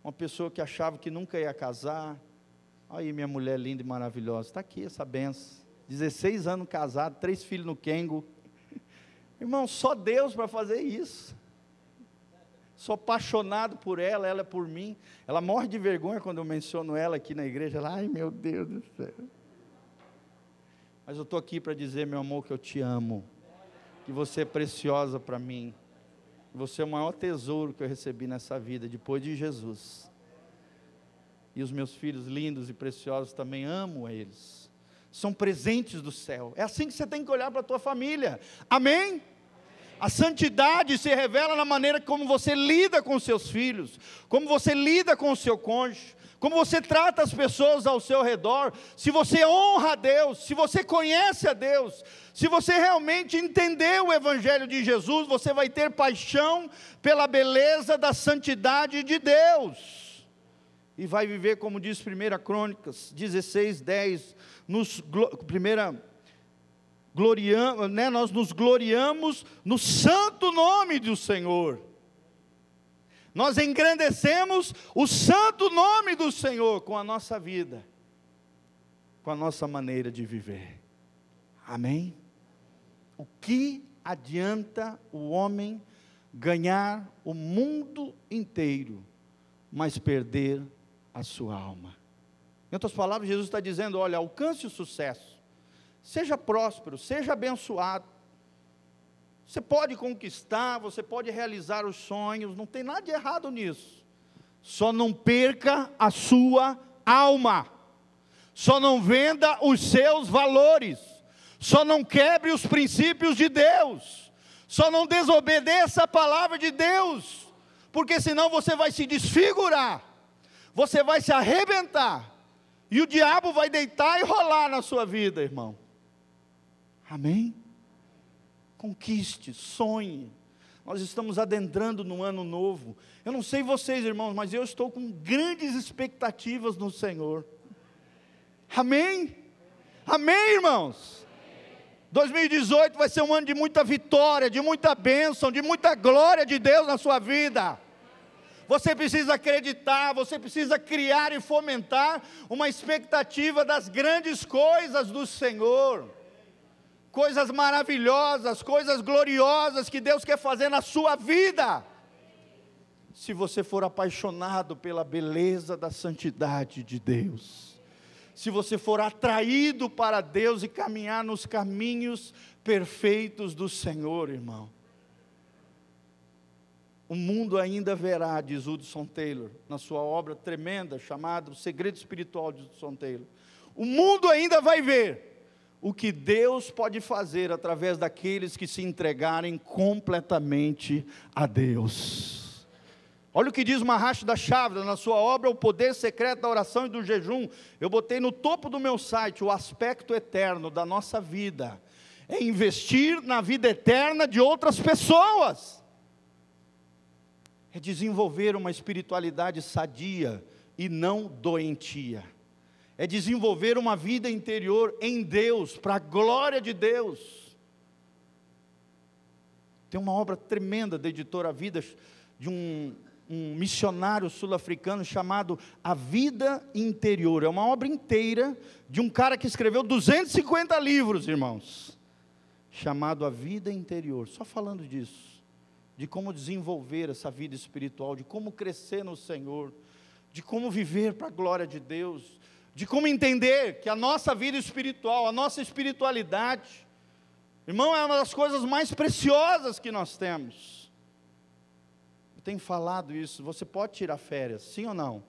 uma pessoa que achava que nunca ia casar. Aí minha mulher linda e maravilhosa, está aqui essa benção, 16 anos casado, 3 filhos no Kengo. Irmão, só Deus para fazer isso. Sou apaixonado por ela, ela é por mim. Ela morre de vergonha quando eu menciono ela aqui na igreja. Ela, ai meu Deus do céu. Mas eu estou aqui para dizer, meu amor, que eu te amo, que você é preciosa para mim, que você é o maior tesouro que eu recebi nessa vida, depois de Jesus. E os meus filhos lindos e preciosos também, amo eles, são presentes do céu. É assim que você tem que olhar para a tua família, amém? A santidade se revela na maneira como você lida com seus filhos, como você lida com o seu cônjuge, como você trata as pessoas ao seu redor. Se você honra a Deus, se você conhece a Deus, se você realmente entendeu o Evangelho de Jesus, você vai ter paixão pela beleza da santidade de Deus, e vai viver, como diz 1 Crônicas 16:10, nós nos gloriamos no santo nome do Senhor. Nós engrandecemos o santo nome do Senhor com a nossa vida, com a nossa maneira de viver. Amém? O que adianta o homem ganhar o mundo inteiro, mas perder a sua alma? Em outras palavras, Jesus está dizendo: olha, alcance o sucesso, seja próspero, seja abençoado. Você pode conquistar, você pode realizar os sonhos, não tem nada de errado nisso. Só não perca a sua alma. Só não venda os seus valores. Só não quebre os princípios de Deus. Só não desobedeça a palavra de Deus, porque senão você vai se desfigurar, você vai se arrebentar, e o diabo vai deitar e rolar na sua vida, irmão. Amém? Conquiste, sonhe. Nós estamos adentrando no ano novo. Eu não sei vocês, irmãos, mas eu estou com grandes expectativas no Senhor. Amém? Amém, irmãos? 2018 vai ser um ano de muita vitória, de muita bênção, de muita glória de Deus na sua vida. Você precisa acreditar, você precisa criar e fomentar uma expectativa das grandes coisas do Senhor. Coisas maravilhosas, coisas gloriosas que Deus quer fazer na sua vida. Se você for apaixonado pela beleza da santidade de Deus, se você for atraído para Deus e caminhar nos caminhos perfeitos do Senhor, irmão. O mundo ainda verá, diz Hudson Taylor, na sua obra tremenda, chamada O Segredo Espiritual de Hudson Taylor. O mundo ainda vai ver o que Deus pode fazer através daqueles que se entregarem completamente a Deus. Olha o que diz Maharshi da Chávila na sua obra O Poder Secreto da Oração e do Jejum. Eu botei no topo do meu site: o aspecto eterno da nossa vida é investir na vida eterna de outras pessoas, é desenvolver uma espiritualidade sadia e não doentia, é desenvolver uma vida interior em Deus, para a glória de Deus. Tem uma obra tremenda da editora Vida, de um missionário sul-africano chamado A Vida Interior. É uma obra inteira de um cara que escreveu 250 livros, irmãos, chamado A Vida Interior, só falando disso, de como desenvolver essa vida espiritual, de como crescer no Senhor, de como viver para a glória de Deus, de como entender que a nossa vida espiritual, a nossa espiritualidade, irmão, é uma das coisas mais preciosas que nós temos. Eu tenho falado isso. Você pode tirar férias, sim ou não?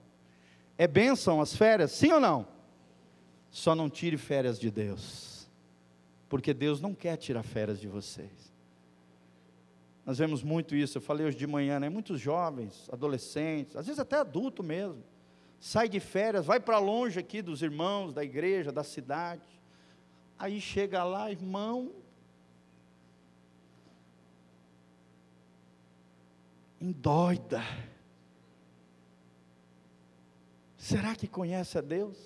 É bênção as férias, sim ou não? Só não tire férias de Deus, porque Deus não quer tirar férias de vocês. Nós vemos muito isso, eu falei hoje de manhã, né? Muitos jovens, adolescentes, às vezes até adulto mesmo, sai de férias, vai para longe aqui dos irmãos, da igreja, da cidade, aí chega lá, irmão, endoida. Será que conhece a Deus?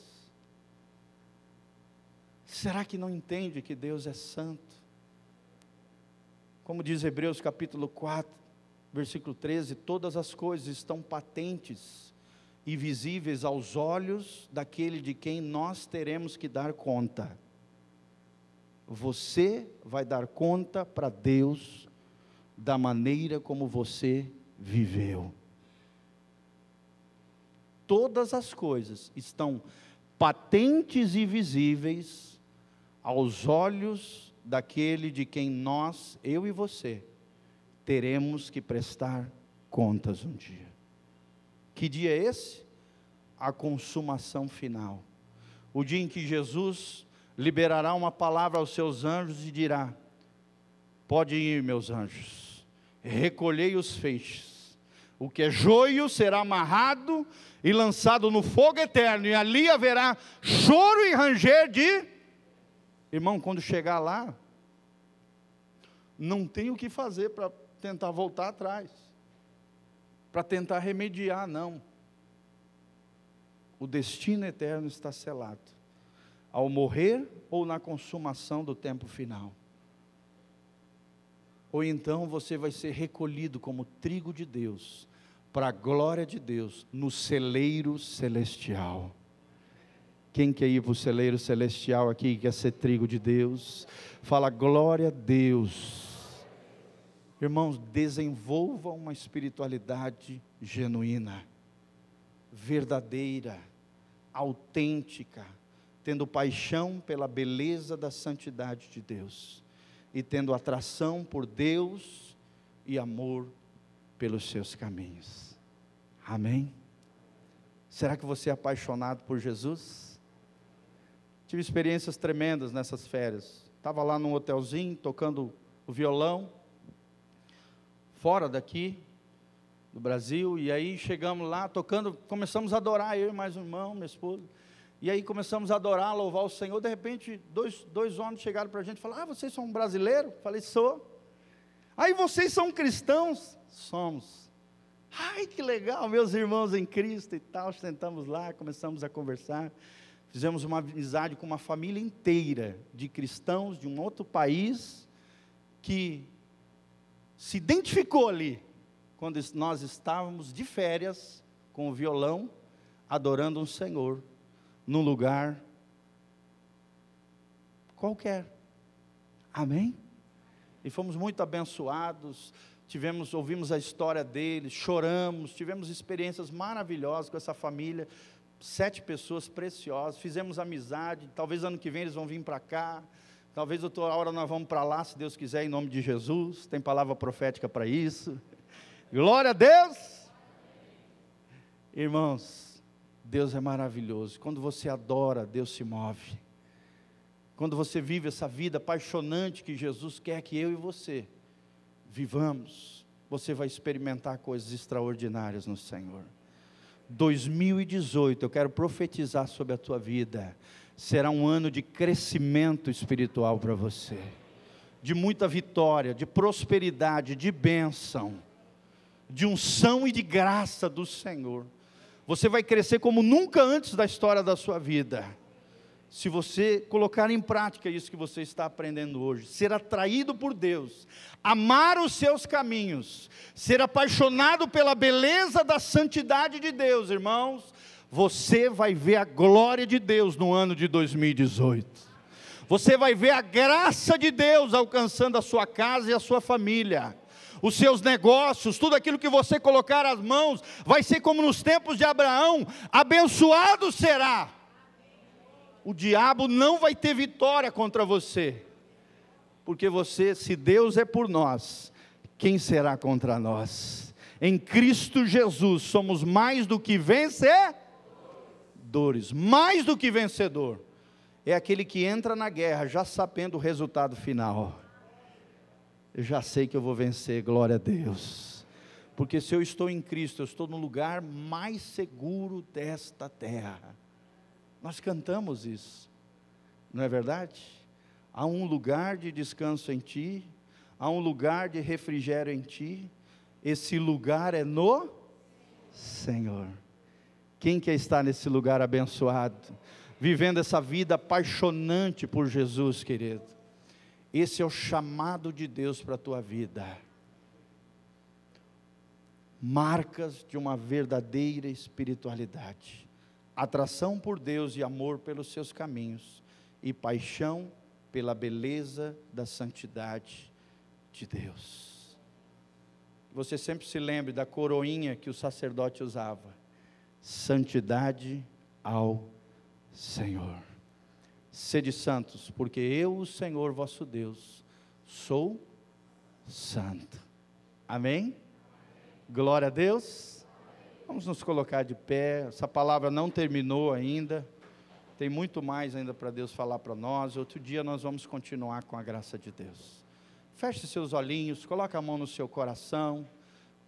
Será que não entende que Deus é santo? Como diz Hebreus capítulo 4, versículo 13, todas as coisas estão patentes e visíveis aos olhos daquele de quem nós teremos que dar conta. Você vai dar conta para Deus da maneira como você viveu. Todas as coisas estão patentes e visíveis aos olhos daquele de quem nós, eu e você, teremos que prestar contas um dia. Que dia é esse? A consumação final. O dia em que Jesus liberará uma palavra aos seus anjos e dirá: podem ir, meus anjos, recolhei os feixes, o que é joio será amarrado e lançado no fogo eterno, e ali haverá choro e ranger de... Irmão, quando chegar lá, não tem o que fazer para tentar voltar atrás, para tentar remediar, não. O destino eterno está selado, ao morrer ou na consumação do tempo final. Ou então você vai ser recolhido como trigo de Deus, para a glória de Deus, no celeiro celestial. Quem quer ir para o celeiro celestial aqui, quer ser trigo de Deus? Fala glória a Deus. Irmãos, desenvolva uma espiritualidade genuína, verdadeira, autêntica, tendo paixão pela beleza da santidade de Deus, e tendo atração por Deus e amor pelos seus caminhos. Amém? Será que você é apaixonado por Jesus? Tive experiências tremendas nessas férias. Estava lá num hotelzinho, tocando o violão, fora daqui, do Brasil, e aí chegamos lá, tocando, começamos a adorar, eu e mais um irmão, minha esposa, e aí começamos a adorar, louvar o Senhor. De repente, dois homens chegaram para a gente e falaram: vocês são brasileiros? Falei: sou. Aí, vocês são cristãos? Somos. Ai, que legal, meus irmãos em Cristo e tal. Sentamos lá, começamos a conversar, fizemos uma amizade com uma família inteira de cristãos de um outro país, que se identificou ali, quando nós estávamos de férias, com o violão, adorando um Senhor, num lugar qualquer. Amém? E fomos muito abençoados, ouvimos a história deles, choramos, tivemos experiências maravilhosas com essa família, 7 pessoas preciosas, fizemos amizade, talvez ano que vem eles vão vir para cá, talvez outra hora nós vamos para lá, se Deus quiser, em nome de Jesus, tem palavra profética para isso, glória a Deus. Irmãos, Deus é maravilhoso, quando você adora, Deus se move, quando você vive essa vida apaixonante que Jesus quer que eu e você vivamos, você vai experimentar coisas extraordinárias no Senhor. 2018, eu quero profetizar sobre a tua vida, será um ano de crescimento espiritual para você, de muita vitória, de prosperidade, de bênção, de unção e de graça do Senhor. Você vai crescer como nunca antes da história da sua vida, se você colocar em prática isso que você está aprendendo hoje, ser atraído por Deus, amar os seus caminhos, ser apaixonado pela beleza da santidade de Deus, irmãos, você vai ver a glória de Deus no ano de 2018, você vai ver a graça de Deus alcançando a sua casa e a sua família, os seus negócios, tudo aquilo que você colocar as mãos, vai ser como nos tempos de Abraão, abençoado será. O diabo não vai ter vitória contra você, porque você, se Deus é por nós, quem será contra nós? Em Cristo Jesus somos mais do que vencedores, mais do que vencedor, é aquele que entra na guerra já sabendo o resultado final. Eu já sei que eu vou vencer, glória a Deus, porque se eu estou em Cristo, eu estou no lugar mais seguro desta terra. Nós cantamos isso, não é verdade? Há um lugar de descanso em ti, há um lugar de refrigério em ti, esse lugar é no Senhor. Quem quer estar nesse lugar abençoado, vivendo essa vida apaixonante por Jesus, querido? Esse é o chamado de Deus para a tua vida. Marcas de uma verdadeira espiritualidade. Atração por Deus e amor pelos seus caminhos, e paixão pela beleza da santidade de Deus. Você sempre se lembre da coroinha que o sacerdote usava: santidade ao Senhor. Sede santos, porque eu, o Senhor vosso Deus, sou santo. Amém? Glória a Deus. Vamos nos colocar de pé, essa palavra não terminou ainda, tem muito mais ainda para Deus falar para nós, outro dia nós vamos continuar com a graça de Deus. Feche seus olhinhos, coloque a mão no seu coração,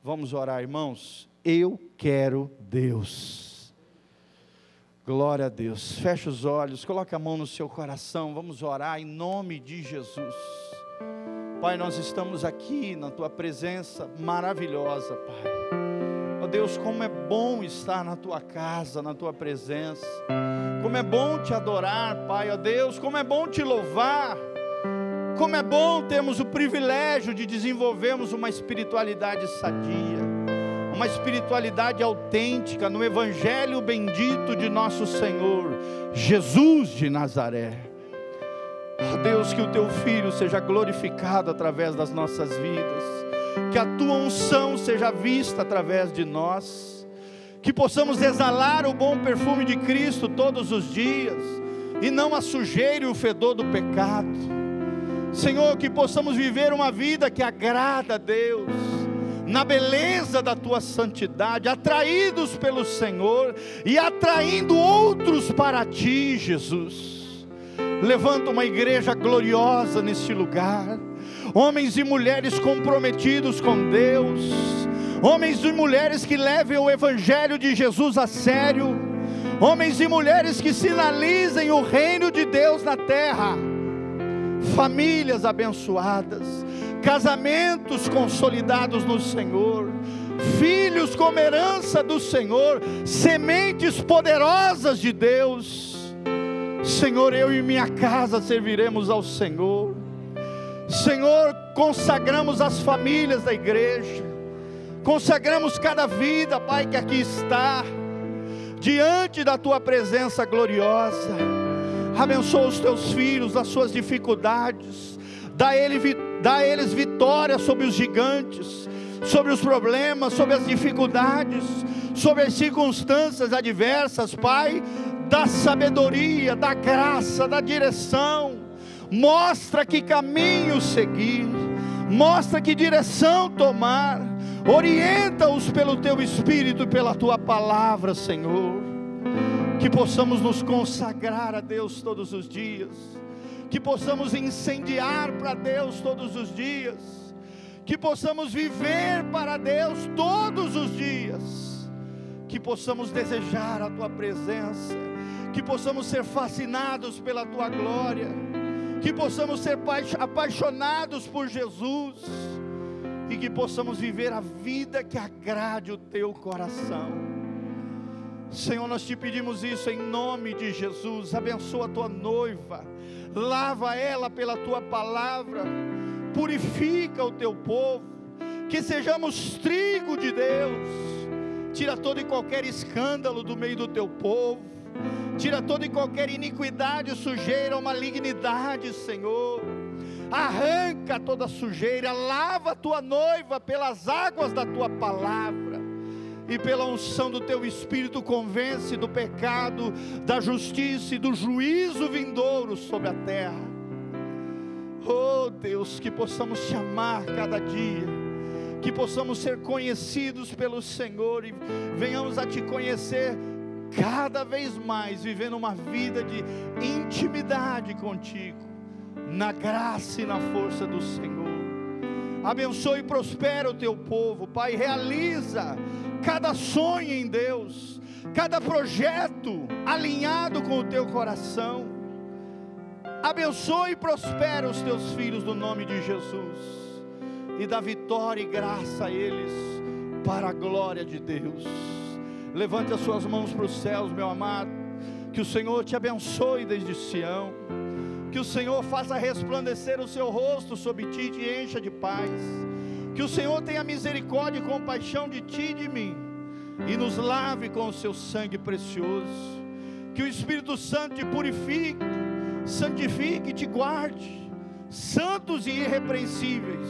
vamos orar, irmãos. Eu quero Deus, glória a Deus. Feche os olhos, coloque a mão no seu coração, vamos orar em nome de Jesus. Pai, nós estamos aqui na Tua presença maravilhosa, Pai. Ó Deus, como é bom estar na Tua casa, na Tua presença, como é bom Te adorar, Pai, ó Deus, como é bom Te louvar, como é bom termos o privilégio de desenvolvermos uma espiritualidade sadia, uma espiritualidade autêntica no Evangelho bendito de nosso Senhor, Jesus de Nazaré. Ó Deus, que o Teu Filho seja glorificado através das nossas vidas, que a Tua unção seja vista através de nós, que possamos exalar o bom perfume de Cristo todos os dias, e não a sujeira e o fedor do pecado. Senhor, que possamos viver uma vida que agrada a Deus, na beleza da Tua santidade, atraídos pelo Senhor, e atraindo outros para Ti, Jesus. Levanta uma igreja gloriosa neste lugar, homens e mulheres comprometidos com Deus, homens e mulheres que levem o Evangelho de Jesus a sério, homens e mulheres que sinalizem o reino de Deus na terra, famílias abençoadas, casamentos consolidados no Senhor, filhos como herança do Senhor, sementes poderosas de Deus. Senhor, eu e minha casa serviremos ao Senhor. Senhor, consagramos as famílias da igreja, consagramos cada vida, Pai, que aqui está, diante da Tua presença gloriosa. Abençoa os Teus filhos nas suas dificuldades, dá a eles vitória sobre os gigantes, sobre os problemas, sobre as dificuldades, sobre as circunstâncias adversas, Pai, da sabedoria, da graça, da direção. Mostra que caminho seguir, mostra que direção tomar, orienta-os pelo Teu Espírito e pela Tua Palavra, Senhor. Que possamos nos consagrar a Deus todos os dias, que possamos incendiar para Deus todos os dias, que possamos viver para Deus todos os dias, que possamos desejar a Tua presença, que possamos ser fascinados pela Tua glória, que possamos ser apaixonados por Jesus, e que possamos viver a vida que agrade o Teu coração. Senhor, nós Te pedimos isso em nome de Jesus. Abençoa a Tua noiva, lava ela pela Tua palavra, purifica o Teu povo, que sejamos trigo de Deus. Tira todo e qualquer escândalo do meio do Teu povo, tira toda e qualquer iniquidade, sujeira ou malignidade, Senhor. Arranca toda sujeira, lava a Tua noiva pelas águas da Tua palavra, e pela unção do Teu Espírito convence do pecado, da justiça e do juízo vindouro sobre a terra. Oh Deus, que possamos Te amar cada dia, que possamos ser conhecidos pelo Senhor, e venhamos a Te conhecer cada vez mais, vivendo uma vida de intimidade contigo, na graça e na força do Senhor. Abençoe e prospera o Teu povo, Pai. Realiza cada sonho em Deus, cada projeto alinhado com o Teu coração. Abençoe e prospera os Teus filhos no nome de Jesus, e dá vitória e graça a eles, para a glória de Deus. Levante as suas mãos para os céus, meu amado. Que o Senhor te abençoe desde Sião, que o Senhor faça resplandecer o seu rosto sobre ti e te encha de paz. Que o Senhor tenha misericórdia e compaixão de ti e de mim, e nos lave com o seu sangue precioso. Que o Espírito Santo te purifique, santifique e te guarde, santos e irrepreensíveis,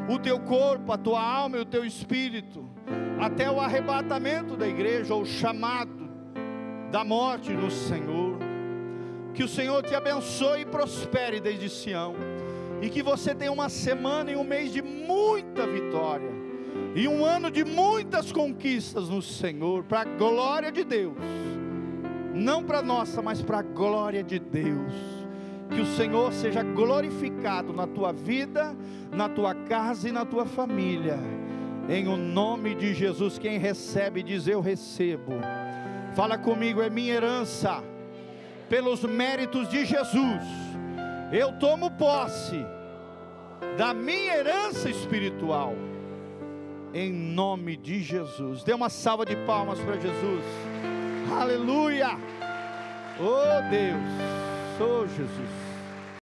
o teu corpo, a tua alma e o teu espírito, até o arrebatamento da igreja, ou o chamado da morte no Senhor. Que o Senhor te abençoe e prospere desde Sião, e que você tenha uma semana e um mês de muita vitória, e um ano de muitas conquistas no Senhor, para a glória de Deus, não para nossa, mas para a glória de Deus. Que o Senhor seja glorificado na tua vida, na tua casa e na tua família, em o nome de Jesus. Quem recebe diz: eu recebo. Fala comigo: é minha herança, pelos méritos de Jesus. Eu tomo posse da minha herança espiritual, em nome de Jesus. Dê uma salva de palmas para Jesus. Aleluia. Oh Deus, oh Jesus.